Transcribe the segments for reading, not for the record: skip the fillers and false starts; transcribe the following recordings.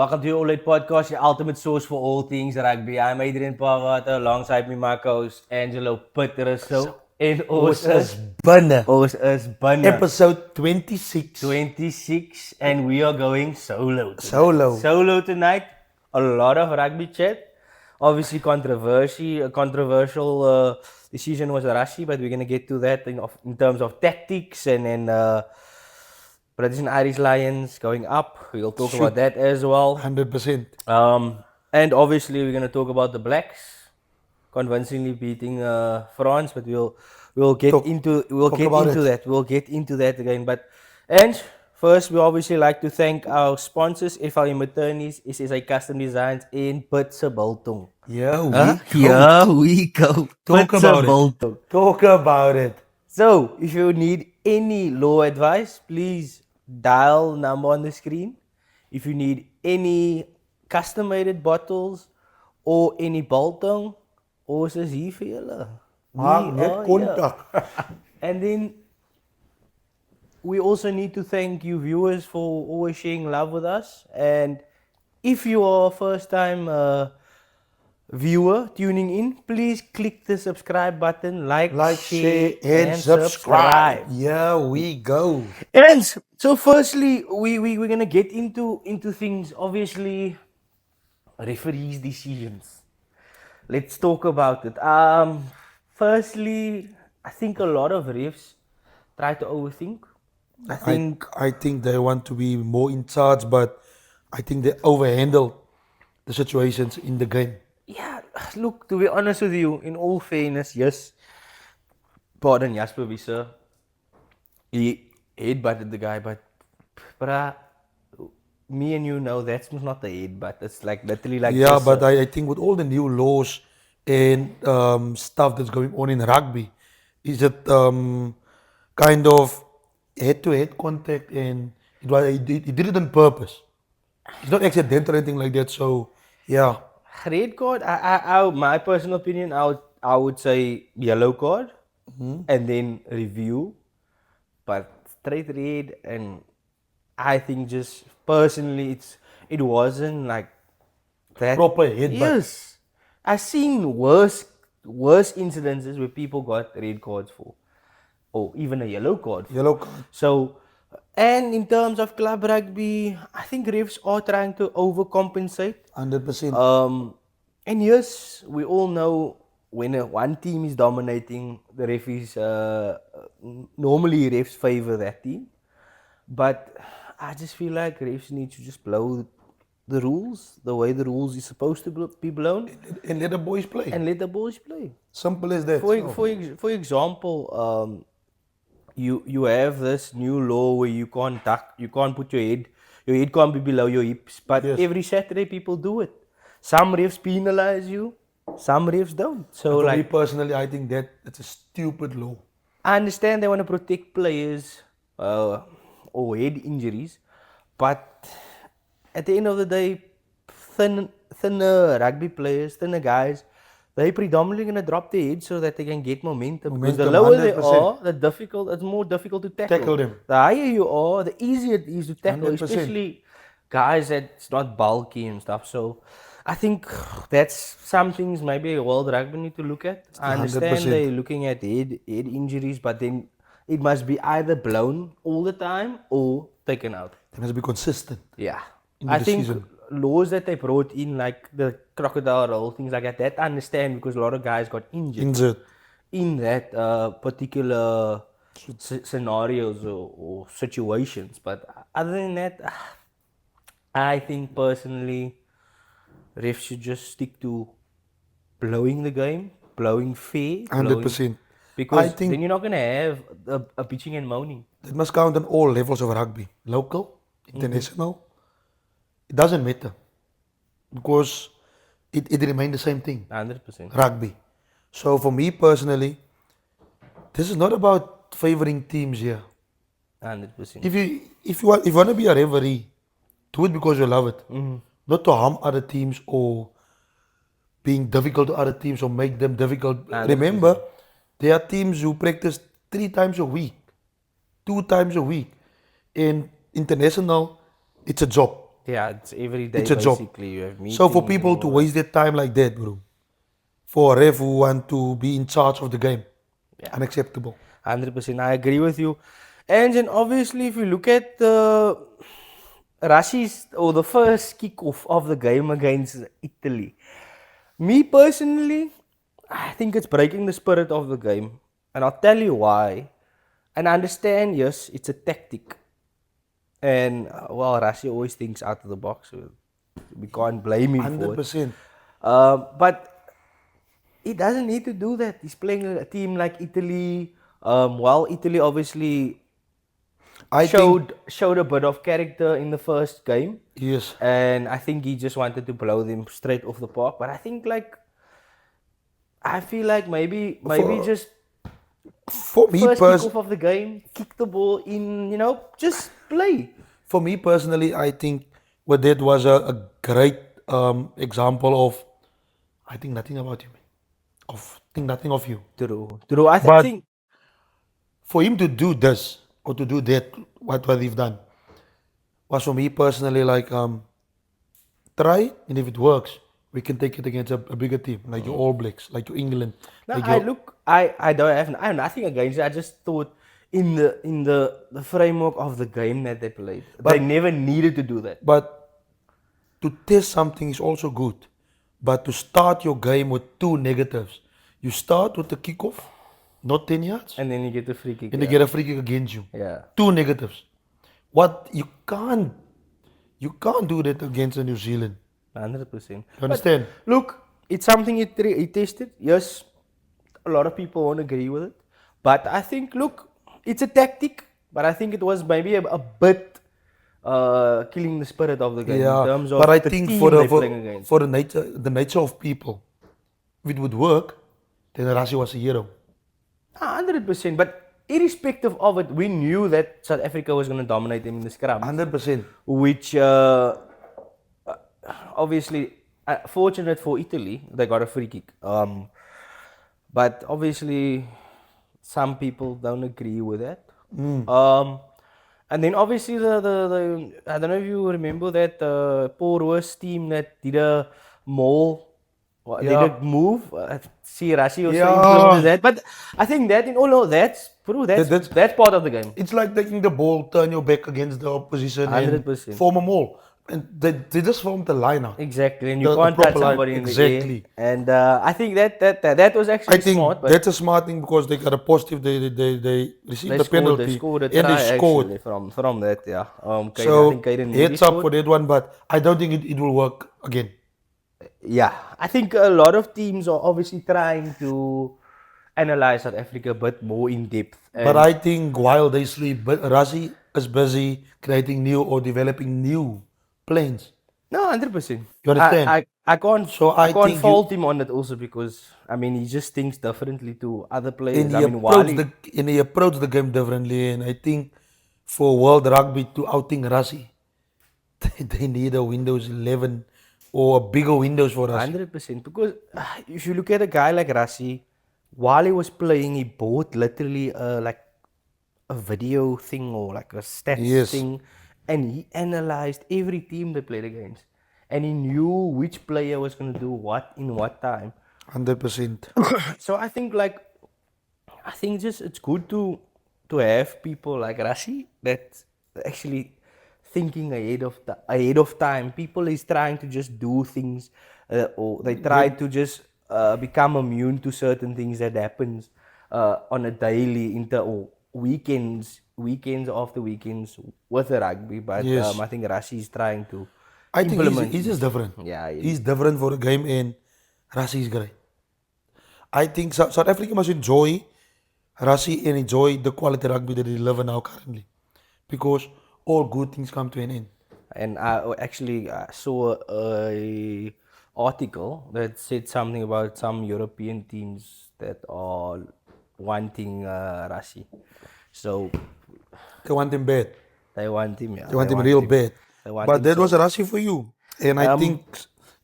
Welcome to your All Podcast, your ultimate source for all things rugby. I'm Adrian Pavata, alongside me my co-host Angelo Putteresso. En Ons is binne. is binne Episode 26. 26 and we are going solo tonight. Solo. Solo tonight. A lot of rugby chat. Obviously a controversial decision was Rassie, but we're going to get to that in terms of tactics and then British and Irish Lions going up. We'll talk about that as well. 100%. And obviously we're going to talk about the Blacks convincingly beating France, but we'll get into that. We'll get into that again. And first, we obviously like to thank our sponsors, FLE Maternies, SSA Custom Designs, and Pitse Biltong. Here we go. Talk about it. So, if you need any law advice, please dial number on the screen. If you need any custom-made bottles or any biltong, ons is hier vir julle. Maak net kontak. And then we also need to thank you viewers for always sharing love with us. And if you are a first-time viewer tuning in, please click the subscribe button, like share, and subscribe. Here we go. And so firstly, we're going to get into things, obviously, referees' decisions. Let's talk about it. Firstly, I think a lot of refs try to overthink. I think they want to be more in charge, but I think they overhandle the situations in the game. Yeah, look, to be honest with you, in all fairness, yes, pardon Jasper Visser, he headbutted the guy, but me and you know that's not the headbutt. It's like literally like yeah, this, but I think with all the new laws and stuff that's going on in rugby, is it kind of head-to-head contact, and he did it on purpose. It's not accidental or anything like that. So yeah. Red card, my personal opinion, I would say yellow card, and then review, but straight red, and I think just personally it wasn't like that Proper headbutt. Yes, I've seen worse incidences where people got red cards for, or even a yellow card. So, and in terms of club rugby, I think refs are trying to overcompensate. 100%. And yes, we all know when one team is dominating, the referees normally refs favor that team. But I just feel like refs need to just blow the rules the way the rules is supposed to be blown, and let the boys play. Simple as that. For example, you have this new law where you can't duck, you can't put your head can't be below your hips. But every Saturday people do it. Some refs penalize you, some refs don't. So for me personally, I think that's a stupid law. I understand they want to protect players or head injuries, but at the end of the day, thinner rugby players, thinner guys, they're predominantly going to drop their head so that they can get momentum. Because the lower 100%. They are, it's more difficult to tackle them. The higher you are, the easier it is to tackle, 100%. especially guys that's not bulky and stuff. So I think that's some things maybe World Rugby need to look at. I understand 100%. They're looking at head injuries, but then it must be either blown all the time or taken out. They must be consistent. Yeah. I think laws that they brought in, like the crocodile roll, things like that, I understand because a lot of guys got injured. In that particular scenarios or situations. But other than that, I think personally, refs should just stick to blowing the game, blowing fair. 100%. Because then you're not going to have a bitching and moaning. It must count on all levels of rugby. Local, international. It doesn't matter. Because it remains the same thing. 100%. Rugby. So for me personally, this is not about favoring teams here. 100%. If you want to be a referee, do it because you love it. Not to harm other teams or being difficult to other teams or make them difficult. 100%. Remember, there are teams who practice 3 times a week, 2 times a week. In international, it's a job. Yeah, it's every day It's a job. basically. You have So for meetings and people to all that. waste their time like that, bro, for a ref who want to be in charge of the game, Yeah, unacceptable. 100%. I agree with you. And then obviously, if you look at the Rassie's or the first kickoff of the game against Italy, me personally, I think it's breaking the spirit of the game, and I'll tell you why. And I understand, yes, it's a tactic, and well, Rassie always thinks out of the box. So we can't blame him for it. 100%. But he doesn't need to do that. He's playing a team like Italy. While Italy obviously I think, showed a bit of character in the first game, yes. and I think he just wanted to blow them straight off the park. But I feel like maybe For, just for me first pers- kickoff of the game, kick the ball in, just play. for me personally, I think what that was a great example of I think nothing about you, man. Think nothing of you. True. But Think for him to do this or to do that, what he've done, was for me personally like try, and if it works, we can take it against a bigger team like your All Blacks, like your England, no. like your I have nothing against it. I just thought in the framework of the game that they played, they But never needed to do that, but to test something is also good. But to start your game with two negatives, you start with the kickoff, not 10 yards, and then you get the free kick. and they Yeah. get a free kick against you. Yeah. Two negatives. What you can't do that against New Zealand. 100%. You understand? Look, it's something he tested. Yes, a lot of people won't agree with it, but I think look, it's a tactic. But I think it was maybe a bit killing the spirit of the game in Yeah, terms of but I the think team for they're playing against. for the nature of people, if it would work, then Rassie was a hero. 100%. But irrespective of it, we knew that South Africa was going to dominate them in the scrum, 100%. which obviously, fortunate for Italy, they got a free kick. But obviously, some people don't agree with that. And then obviously the I don't know if you remember that Paul Roos team that did a mole. Did Yeah. a move. See, Rassie also Yeah. implemented that. But I think that in all of that's That's- that's part of the game. It's like taking the ball, turn your back against the opposition, 100%. and form a mall. And they just formed the lineup. Exactly, and you The can't touch proper line, somebody in the exactly. air. And I think that was actually I think smart. But that's a smart thing because they got a positive. They received the penalty They scored a and try they scored. actually from that. Yeah. I So think Caden heads up for that one, but I don't think it will work again. Yeah, I think a lot of teams are obviously trying to analyze South Africa a bit more in depth. But I think while they sleep, but Rassie is busy creating new or developing new planes. No, 100%. You understand? I can't. So I I can't think fault him on it also because I mean he just thinks differently to other players. And I he mean, while approached the game differently. And I think for World Rugby to outing Rassie, they need a Windows 11 or a bigger Windows for Rassie. 100%. Because if you look at a guy like Rassie, while he was playing, he bought literally like a video thing or like a stats Yes. thing, and he analyzed every team they played against, and he knew which player was going to do what in what time. 100%. So I think just it's good to have people like Rassie that actually thinking ahead of time. People is trying to just do things, or they try to just become immune to certain things that happens on a daily or weekends after weekends with the rugby. But Yes. I think Rassie is trying to I think implement. he's just different. Yeah, He's different for the game, and Rassie is great. I think South Africa must enjoy Rassie and enjoy the quality rugby that they live now currently, because all good things come to an end. And I actually saw a article that said something about some European teams that are wanting Rassie. So They want him bad. they want him. Yeah, They want him real bad. They want But him that so was Rassie for you, and I think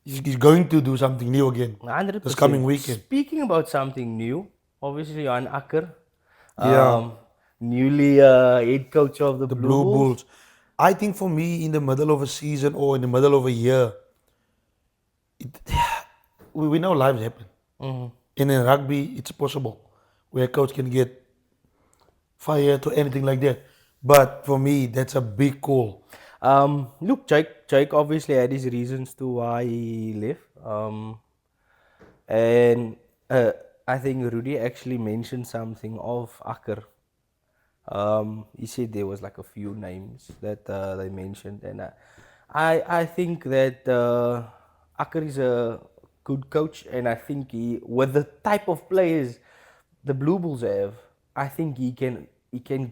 he's going to do something new again 100%. this coming weekend. Speaking about something new, obviously Jan Akker, Yeah. newly head coach of the Blue Blue Bulls. Bulls. I think for me, in the middle of a season or in the middle of a year, it, we know lives happen. And in rugby, it's possible where a coach can get fired or anything like that. But for me, that's a big call. Look, Jake obviously had his reasons to why he left. And I think Rudy actually mentioned something of Akker. He said there was like a few names that they mentioned, and I think that Akker is a good coach, and I think he, with the type of players the Blue Bulls have, I think he can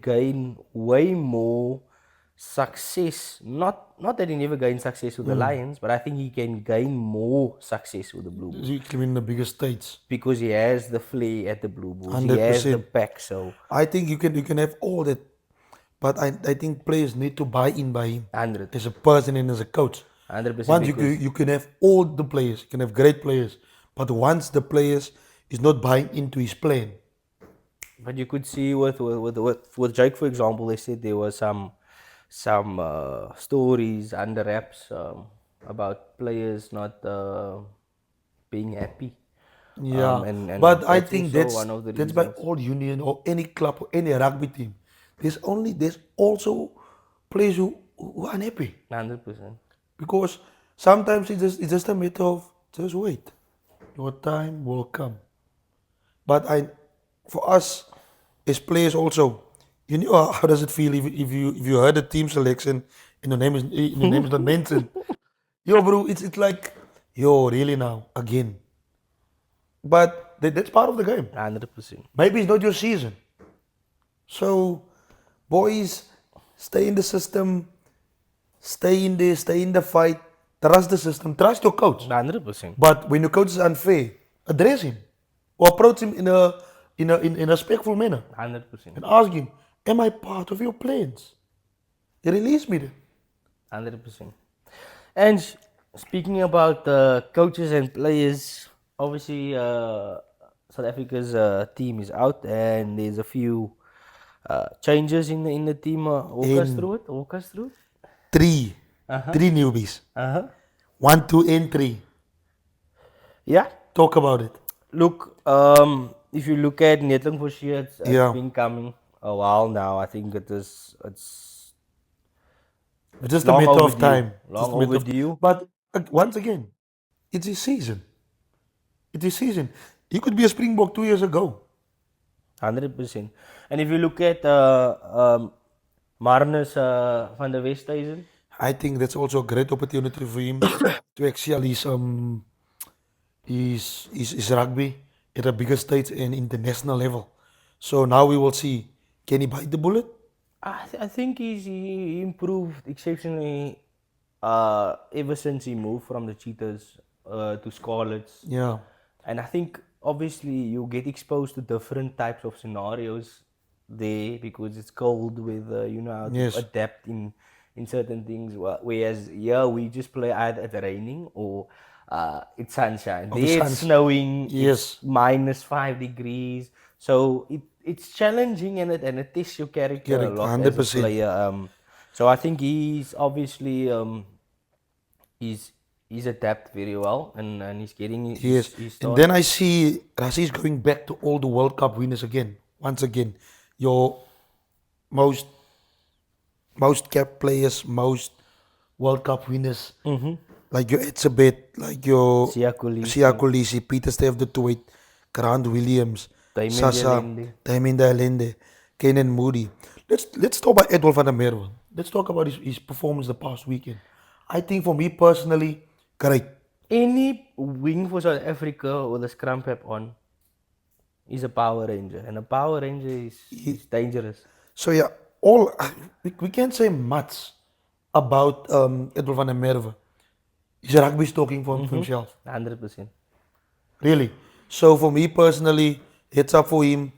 gain way more success. Not that he never gained success with the Lions, but I think he can gain more success with the Blue Bulls You claim in the biggest states. because he has the flair at the Blue Bulls. He has the 100%. pack, so I think you can have all that, but I think players need to buy in by him 100. as a person and as a coach. 100% Once because you can have all the players, you can have great players, but once the players is not buying into his plan, but you could see with Jake, for example, they said there was some stories under wraps about players not being happy. yeah. And But I that's think also one of the that's by reasons. all union or any club or any rugby team. There's also players who are unhappy 100%. because sometimes it's just a matter of just wait, your time will come. But for us as players also, you know how does it feel if you heard the team selection and the name is not mentioned? Yo, bro, it's like yo, really now again. But that's part of the game. 100%. Maybe it's not your season. So, boys, stay in the system, stay in there, stay in the fight. Trust the system, trust your coach. 100%. But when your coach is unfair, address him or approach him in a respectful manner 100%. and ask him, "Am I part of your plans? You release me then." 100%. And speaking about coaches and players, obviously South Africa's team is out, and there's a few changes in the team. Walk us In through it. Walk us through it. three, three newbies, Uh huh. 1, 2, and 3. Yeah. Talk about it. Look, if you look at Netling for sure, it's Yeah. been coming a while now. I think it's It's just a long matter of overdue. time. Long Just a matter of- overdue. But once again, it's his season. It's his season. He could be a Springbok 2 years ago. 100%. And if you look at Marnus van der Westhuizen, I think that's also a great opportunity for him to excel his rugby at a bigger stage and international level. So now we will see, can he bite the bullet? I think he improved exceptionally ever since he moved from the Cheetahs to Scarlets. Yeah. And I think obviously you get exposed to different types of scenarios there because it's cold weather, you know how to Yes. adapt in certain things. Whereas here we just play either it's raining or it's sunshine. Or There the it's sun- snowing, Yes. it's -5 degrees. So it's challenging and it tests your character a Correct, lot as a 100%. player. So I think he's obviously he's adapt very well and he's getting Yes. his And start. then I see Rassie is going back to all the World Cup winners again. Once again, your most cap players, most World Cup winners, like your Etzebeth, like your Siya Kolisi. Siya Kolisi, Peter Stuyve de Toit, Grant Williams, Damian Sasa, Delende. Damian Delende, Kenan Moody. Let's talk about Edwill van der Merwe. Let's talk about his performance the past weekend. I think for me personally, great. Any wing for South Africa with a scrum cap on is a Power Ranger, and a Power Ranger is dangerous. So yeah, we can't say much about Edwill van der Merwe. His rugby is talking for himself. 100%. Really. So for me personally, heads up for him.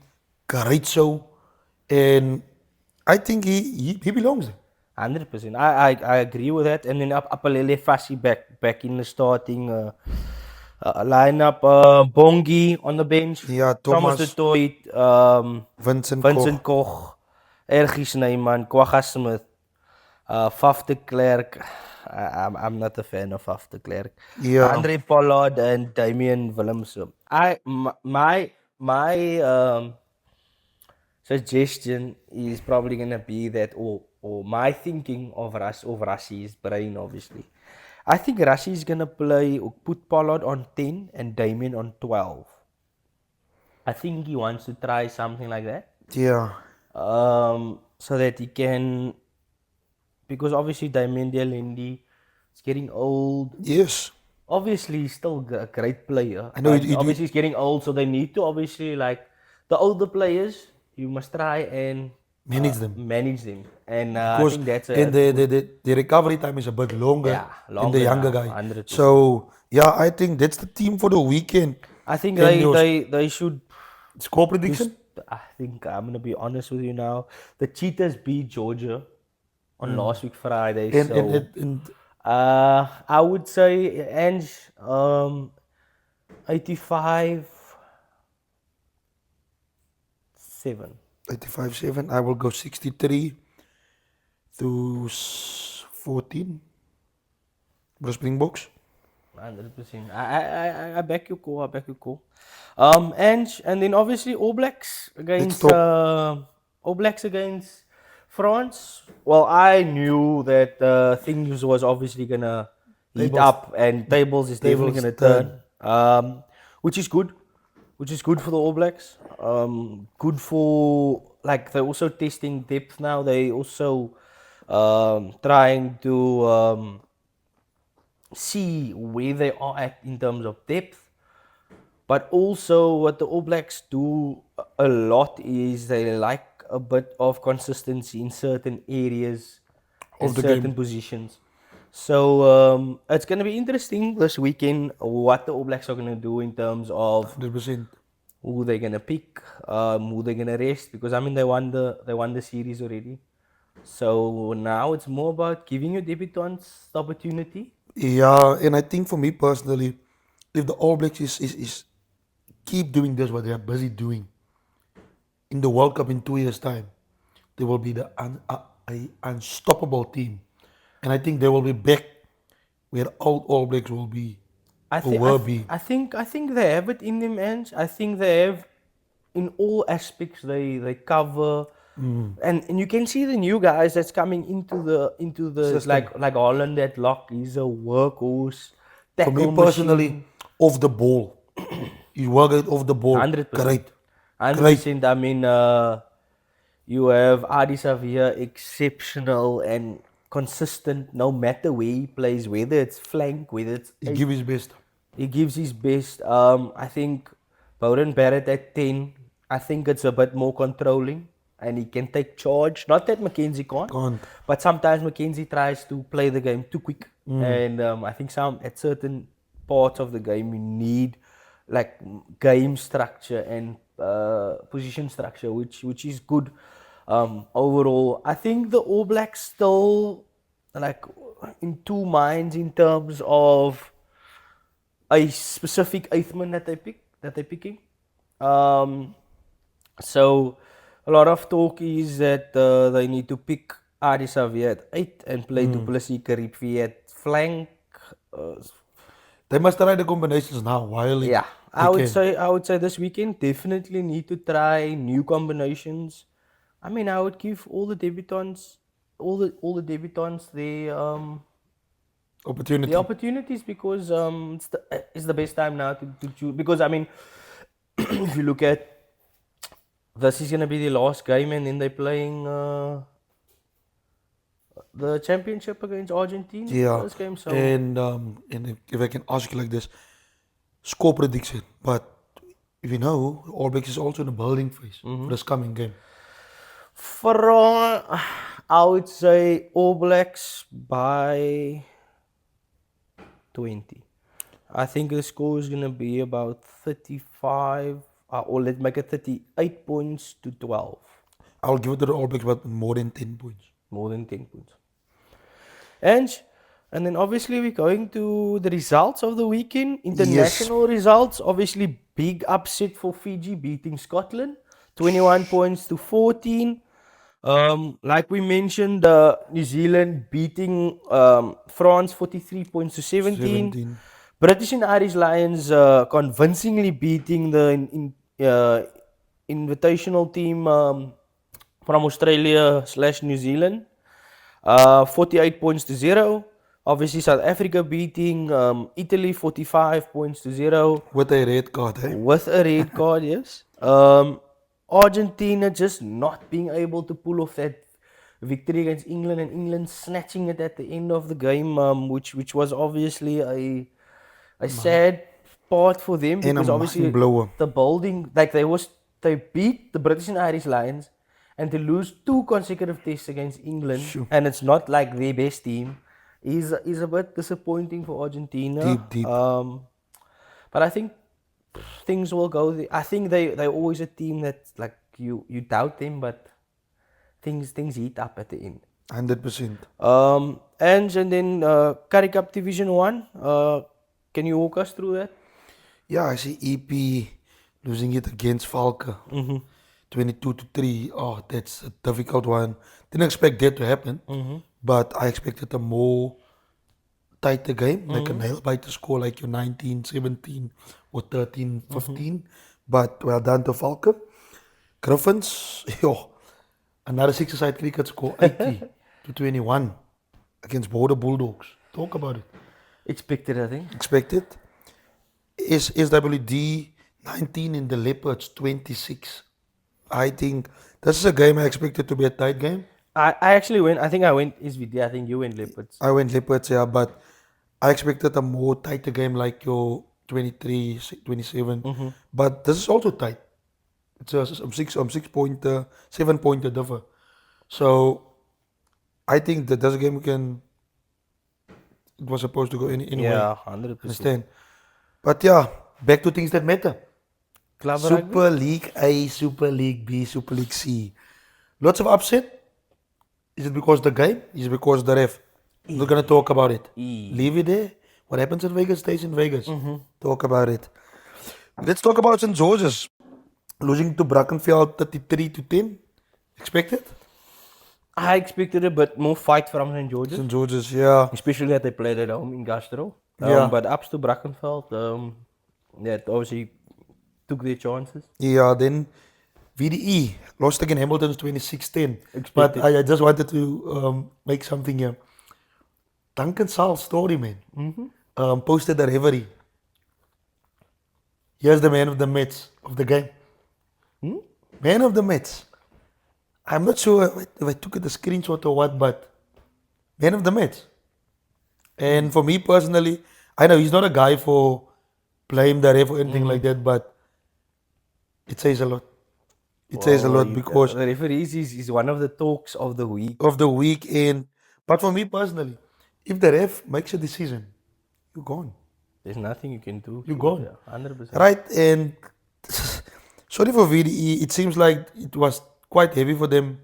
Great show. And I think he belongs there. 100%. I agree with that. And then Apalele Fassi back in the starting lineup. Bongi on the bench. Yeah, Thomas Thomas, de Toit. Vincent Vincent Koch. Ergie Snyman. Kwagga Smith. Faf de Klerk. I'm not a fan of Faf de Klerk. Yeah. Andre Pollard and Damian Willemse. My suggestion is probably gonna be that, or my thinking of Rassie's brain, obviously. I think Rassie is gonna play or put Pollard on 10 and Damien on 12. I think he wants to try something like that. Yeah. So that he can, because obviously Damien Lindy is getting old. Yes. Obviously, he's still a great player, I know but obviously he's getting old, so they need to obviously like the older players. You must try and manage them. And I Because think that's and the recovery time is a bit longer than the younger guy. 100%. So yeah, I think that's the team for the weekend. I think And your they should. score prediction? I think I'm gonna be honest with you now. The Cheetahs beat Georgia on last week Friday. And I would say Ange 85-7. 85-7. I will go 63 to 14. Bro Springboks. 100%. I back you call. I back you call. And then obviously All Blacks against France. Well, I knew that things was obviously gonna heat up and tables is definitely gonna turn. Which is good. Which is good for the All Blacks. Good for, like, they're also testing depth now. They also trying to see where they are at in terms of depth. But also what the All Blacks do a lot is they like a bit of consistency in certain areas and certain positions. So it's going to be interesting this weekend what the All Blacks are going to do in terms of 100%. who they're going to pick, who they're going to rest, because I mean they won the series already. So now it's more about giving your debutants the opportunity. Yeah, and I think for me personally, if the All Blacks is keep doing this what they are busy doing, in the World Cup in 2 years' time, they will be the unstoppable team, and I think they will be back where All Blacks will be. I think they have it in them, and I think they have in all aspects they cover. And you can see the new guys that's coming into the System. like Holland at lock. He's a workhorse. For me personally, off the ball, you work it off the ball. 100%. Great. 100%. I mean, you have Adi Savia, exceptional and consistent no matter where he plays, whether it's flank, whether it's He gives his best. He gives his best. I think Bowden Barrett at 10, I think it's a bit more controlling and he can take charge. Not that Mackenzie can't. But sometimes Mackenzie tries to play the game too quick. And I think at certain parts of the game you need like game structure and position structure, which is good. Overall, I think the All Blacks still like in two minds in terms of a specific eighth man that they're picking. So a lot of talk is that they need to pick Adi Savia at 8 and play Du Plessis Karipi at flank. They must try the combinations now. Yeah, I would say this weekend definitely need to try new combinations. I mean, I would give all the debutants the opportunities because it's the best time now to choose. Because I mean, if you look at this is gonna be the last game, and then they're playing the championship against Argentina. Yeah. First game, so And if I can ask you like this, score prediction. But if you know, All Blacks is also in the building phase for this coming game. I would say All Blacks by 20. I think the score is gonna be about 35, or let's make it 38 points to 12. I'll give it to the All Blacks, but more than 10 points. More than 10 points. And then obviously we're going to the results of the weekend. International results. Obviously big upset for Fiji beating Scotland. 21 points to 14. Like we mentioned, New Zealand beating France 43 points to 17. 17. British and Irish Lions convincingly beating the invitational team from Australia slash New Zealand, 48 points to 0. Obviously, South Africa beating Italy 45 points to 0 With a red card, eh? with a red card, yes. Argentina just not being able to pull off that victory against England, and England snatching it at the end of the game, which was obviously a sad part for them, And a because mind obviously blower. the building, like they beat the British and Irish Lions, and to lose two consecutive tests against England, Sure. and it's not like their best team, is a bit disappointing for Argentina. Deep, deep. But I think things will go. I think they're always a team that, like, you doubt them, but things heat up at the end. 100%. And then Currie Cup Division 1. Can you walk us through that? Yeah, I see EP losing it against Falke. 22-3. Oh, that's a difficult one. Didn't expect that to happen. But I expected a more tighter game, like a nail biter score, like your 19-17 or 13-15. But well done to Falke. Griffins, yo, another six-a-side cricket score, 80-21 against Border Bulldogs. Talk about it. Expected, I think. Expected. Is SWD 19 in the Leopards 26. I think this is a game I expected to be a tight game. I actually went. I think I went SVD. I think you went Leopards. I went Leopards, yeah, but I expected a more tighter game like your 23, 27. But this is also tight. It's a 6-pointer, 7-pointer differ. So I think that this game it was supposed to go anyway. Yeah, 100%. Understand? But yeah, back to things that matter. Club rugby? Super League A, Super League B, Super League C. Lots of upset. Is it because the game? Is it because the ref? We're gonna talk about it. Leave it there. What happens in Vegas stays in Vegas. Talk about it. Let's talk about St. George's. Losing to Brackenfell 33-10. Expected? I expected a bit more fight from St. George's, St. George's, yeah. especially that they played at home in Gastro. Yeah. But ups to Brackenfell, that obviously took their chances. Yeah, then VDE lost against Hamilton's 26-10. But Expected. I just wanted to make something here. Duncan Sal's story, man. Posted a reverie. Here's the man of the match of the game. Man of the match. I'm not sure if I took it a screenshot or what, but man of the match. And for me personally, I know he's not a guy for blame the ref or anything like that, but it says a lot. It says a lot because the referees is one of the talks of the week. of the weekend. But for me personally, if the ref makes a decision, you're gone. There's nothing you can do. You're gone. Yeah, 100%. Right? And sorry for VDE. It seems like it was quite heavy for them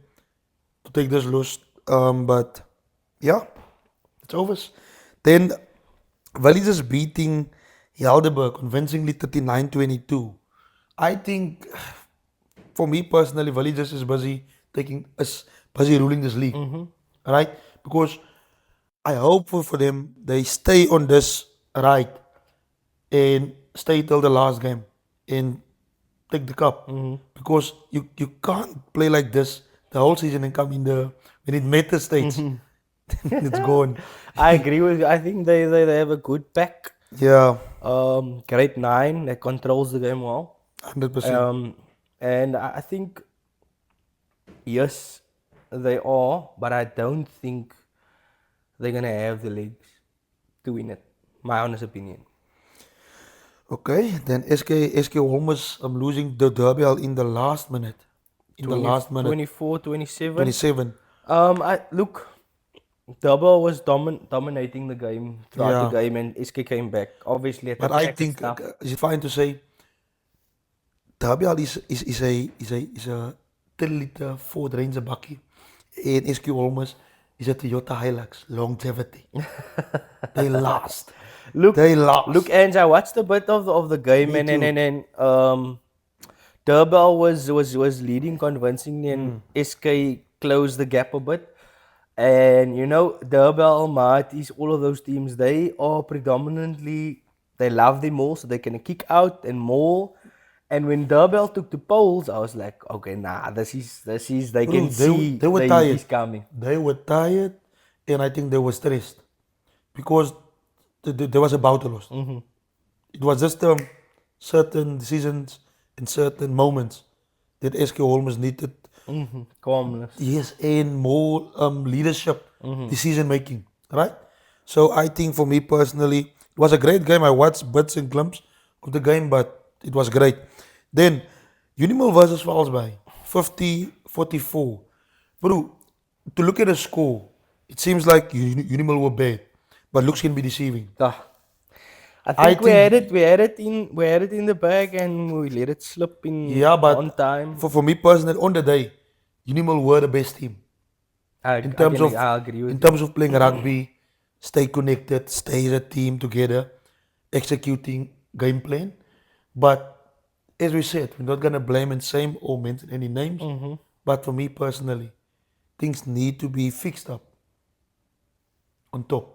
to take this loss. But yeah, it's over. Then Wallis beating Helderberg convincingly 39-22. I think for me personally, Wallis is busy ruling this league. Right? Because I hope for them they stay on this ride and stay till the last game and take the cup. Because you can't play like this the whole season and come in when it matters stage. It's gone. I agree with you. I think they have a good pack. Yeah, Grade 9 that controls the game well. 100%. And I think, yes, they are, but I don't think they're going to have the legs to win it. My honest opinion. Okay, then SK Holmes losing the derby in the last minute. 24, 27. 27. Look, Durban was dominating the game throughout the game, and SK came back. Obviously, at the But I back think stuff. is it fine to say derby is a 10-liter Ford Ranger bakkie and SK Holmes is a Toyota Hilux longevity. They last. Look, They last. Look, Ange, I watched a bit of the game, Me and Durban was leading convincingly, and SK closed the gap a bit. And you know, Durban, Almaty's, all of those teams, they are predominantly, they love them more, so they can kick out and more. And when Durban took the polls, I was like, okay, nah, this is, they Bro, can see they were the heat tired. is coming. They were tired, and I think they were stressed because there was a battle lost. It was just certain decisions and certain moments that SK Holmes needed. Calmness. Yes, and more leadership, decision making, right? So I think for me personally, it was a great game. I watched bits and glimpses of the game, but it was great. Then Unimal versus Falsby, 50-44. Bro, to look at the score, it seems like Unimal were bad, but looks can be deceiving. Ah, I I think we think, had it, we had it in the bag, and we let it slip in yeah, on but time. for me personally, on the day, Unimal were the best team. in terms of I agree in with you. terms of playing rugby, stay connected, stay as a team together, executing game plan. But as we said, we're not gonna blame and shame or mention any names. But for me personally, things need to be fixed up on top.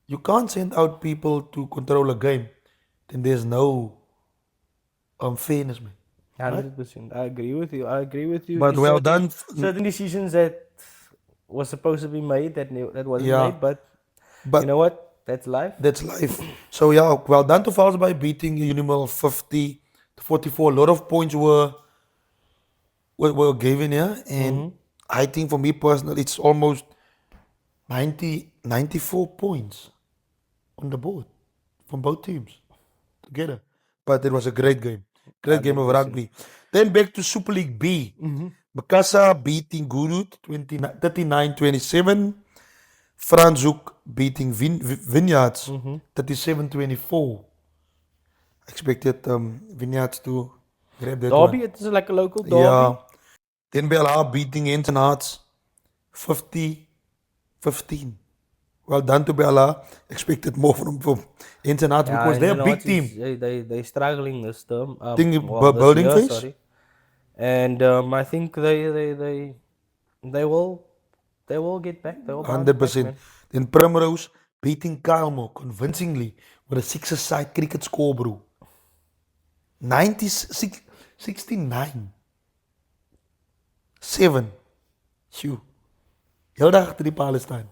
You can't send out people to control a game, then there's no fairness, man. Right? 100%. I agree with you. I agree with you. But There's well done. certain decisions that was supposed to be made that wasn't Yeah, made, but you know but what? That's life. that's life. So yeah, well done to Fals by beating Unimal 50-44. A lot of points were given here, and I think for me personally, it's almost 94 points on the board from both teams together. But it was a great game of 100%. rugby. Then back to Super League B. Makasa beating Gurut 39-27. Franschhoek beating Vineyards 37-24. Expected Vineyards to grab that Derby, one. it's like a local derby. Yeah. Then BLA beating Henson Hearts 50-15. Well done to BLA. Expected more from Henson Hearts Yeah, because and they're you a know big what? team. They struggling this term. Think Well, this building year, phase? sorry. And I think they will get back. They will bounce back, 100%. man. Then Primrose beating Kalmo convincingly with a 6-a-side cricket score, bro. 96, 69. 7. Shoo. Heel dag achter die palen staan.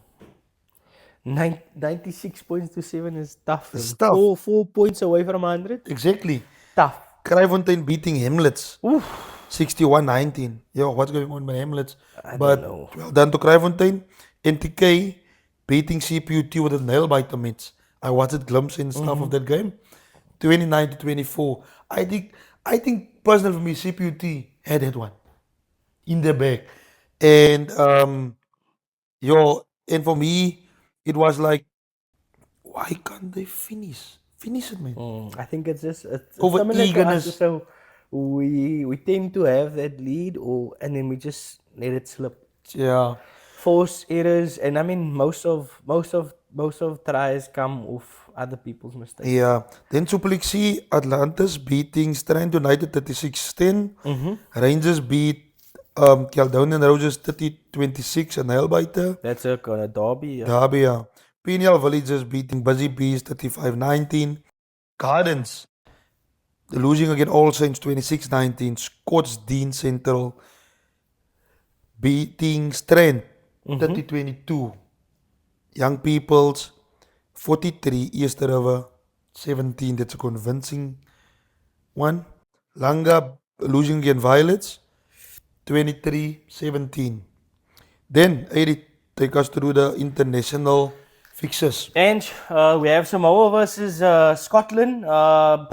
96 points to 7 is tough. It's Man. tough. 4 points away from 100. Exactly. Tough. Kraaifontein beating Hamlets. Oof. 61-19. Yo, what's going on with Hamlets? I But don't know. well done to Kraaifontein. NTK beating CPUT with a nail biter mitts. I watched glimpse and stuff of that game. 29-24. I think personally for me, CPUT had that one in the bag. And and for me, it was like, why can't they finish? Finish it, man. I think it's Over similar to us. eagerness. So we tend to have that lead, and then we just let it slip. Yeah. Force errors, and I mean most of tries come off other people's mistakes. Yeah. Then Super League C, Atlantis beating Strand United 36-10. Rangers beat Caledonian Roses 30-26, a nail biter. That's a kind of derby. Yeah. Derby, yeah. Peniel Villagers beating Busy Bees 35-19. Gardens losing against All Saints 26-19. Scottsdene Central beating Strand 30-22. Young Peoples 43. East River 17. That's a convincing one. Langa losing against Violets 23-17. Then, Eddie, take us through the international fixtures. And we have Samoa versus Scotland. My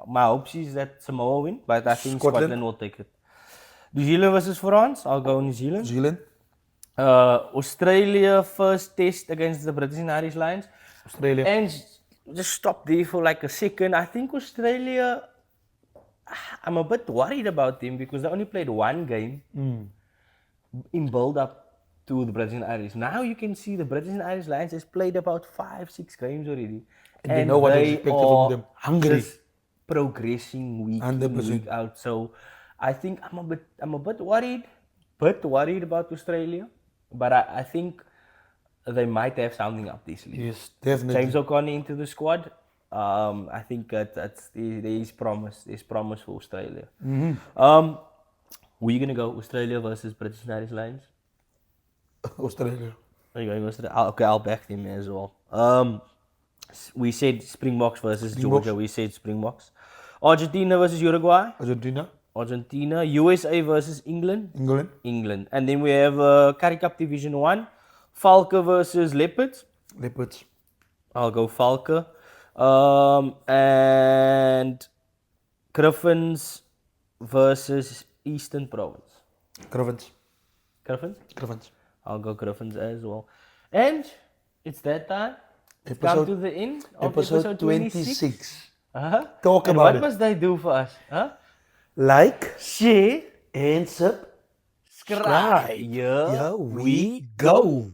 hopes is that Samoa win, but I think Scotland will take it. New Zealand versus France. I'll go New Zealand. New Zealand, Australia first test against the British and Irish Lions. Australia. And just stop there for like a second. I think Australia, I'm a bit worried about them because they only played one game in build up. to the British and Irish. Now you can see the British and Irish Lions has played about 5-6 games already. And they know what is expected from them. Hungry. Just progressing week in, 100%. week out. So I think I'm a bit worried about Australia. But I think they might have something up this league. Yes, definitely. James O'Connor into the squad. I think there is promise. There's promise for Australia. Where you gonna go? Australia versus British and Irish Lions? Australia. Are you going Australia? Okay, I'll back them as well. We said Springboks versus Georgia. We said Springboks. Argentina versus Uruguay. Argentina. USA versus England. England. And then we have Currie Cup Division 1. Falke versus Leopards. I'll go Falke. And Griffins versus Eastern Province. Griffins. I'll go Griffins as well. And it's that time. Come to the end of episode 26. Talk and about what it. must they do for us? Like, Share, and subscribe. Here we go.